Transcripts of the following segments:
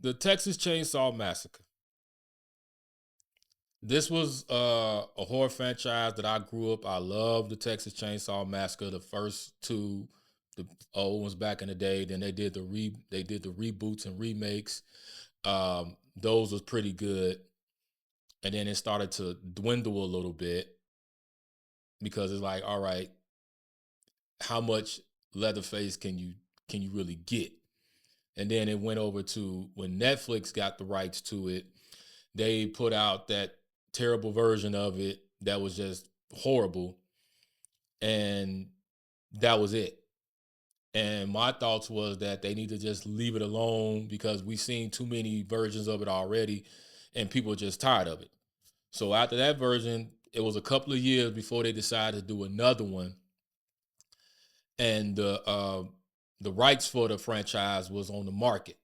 The Texas Chainsaw Massacre. This was a horror franchise that I grew up. I love the Texas Chainsaw Massacre. The first two, the old ones back in the day. Then they did the reboots and remakes. Those was pretty good. And then it started to dwindle a little bit because it's like, all right, how much Leatherface can you really get? And then it went over to when Netflix got the rights to it, they put out that terrible version of it that was just horrible, and that was it. And my thoughts was that they need to just leave it alone because we've seen too many versions of it already, and people are just tired of it. So after that version, it was a couple of years before they decided to do another one, and the rights for the franchise was on the market,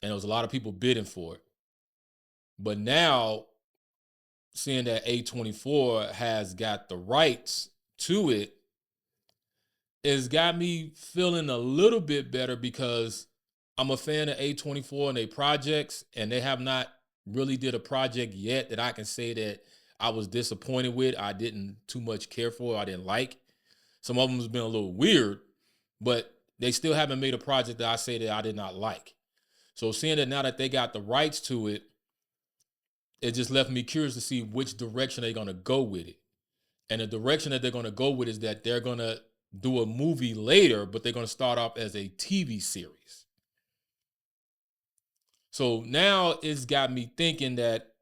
and there was a lot of people bidding for it. But now, seeing that A24 has got the rights to it, it's got me feeling a little bit better because I'm a fan of A24 and their projects, and they have not really did a project yet that I can say that I was disappointed with. I didn't too much care for. I didn't like. Some of them has been a little weird, but they still haven't made a project that I say that I did not like. So seeing that now that they got the rights to it, it just left me curious to see which direction they're gonna go with it. And the direction that they're gonna go with is that they're gonna do a movie later, but they're gonna start off as a TV series. So now it's got me thinking that,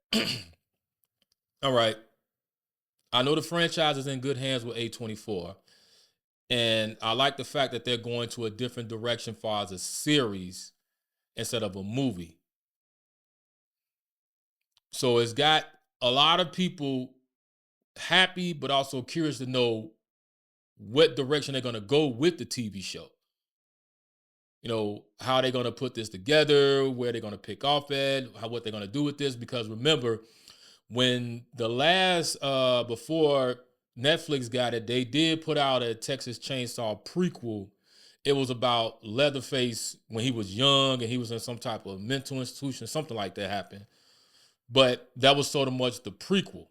all right, I know the franchise is in good hands with A24. And I like the fact that they're going to a different direction far as a series instead of a movie. So it's got a lot of people happy, but also curious to know what direction they're going to go with the TV show. You know, how they're going to put this together, where they're going to pick off at, what they're going to do with this. Because remember, when the last, before Netflix got it, they did put out a Texas Chainsaw prequel. It was about Leatherface when he was young and he was in some type of mental institution, something like that happened. But that was sort of much the prequel.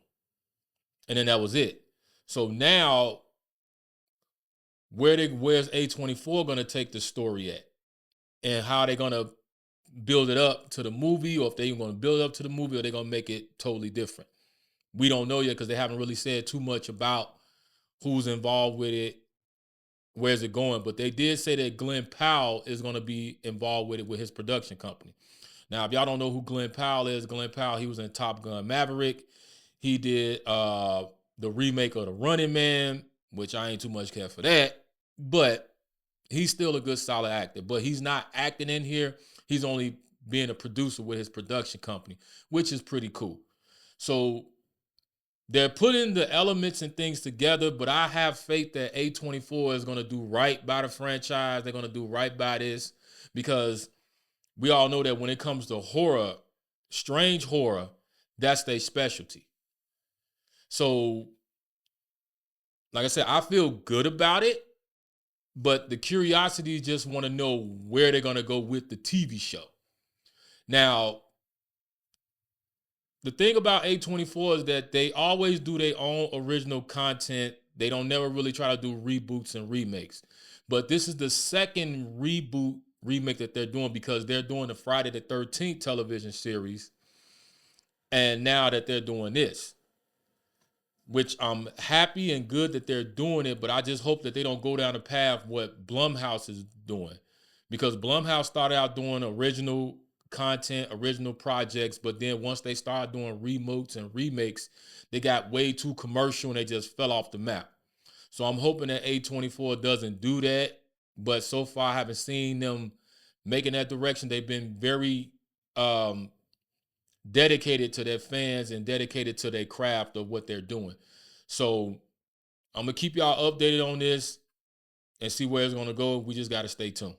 And then that was it. So now, where's A24 going to take the story at? And how they going to build it up to the movie, or if they're going to build it up to the movie, or they're going to make it totally different. We don't know yet because they haven't really said too much about who's involved with it, where's it going. But they did say that Glenn Powell is going to be involved with it with his production company. Now, if y'all don't know who Glenn Powell is, Glenn Powell, he was in Top Gun Maverick. He did the remake of The Running Man, which I ain't too much care for that. But he's still a good, solid actor. But he's not acting in here. He's only being a producer with his production company, which is pretty cool. So they're putting the elements and things together, but I have faith that A24 is going to do right by the franchise. They're going to do right by this because we all know that when it comes to horror, strange horror, that's their specialty. So, like I said, I feel good about it, but the curiosity just want to know where they're going to go with the TV show. Now, the thing about A24 is that they always do their own original content. They don't never really try to do reboots and remakes. But this is the second remake that they're doing because they're doing the Friday the 13th television series. And now that they're doing this, which I'm happy and good that they're doing it, but I just hope that they don't go down the path what Blumhouse is doing. Because Blumhouse started out doing original content, original projects, but then once they started doing reboots and remakes, they got way too commercial and they just fell off the map. So I'm hoping that A24 doesn't do that, but so far I haven't seen them making that direction. They've been very dedicated to their fans and dedicated to their craft of what they're doing. So I'm gonna keep y'all updated on this and see where it's gonna go. We just gotta stay tuned.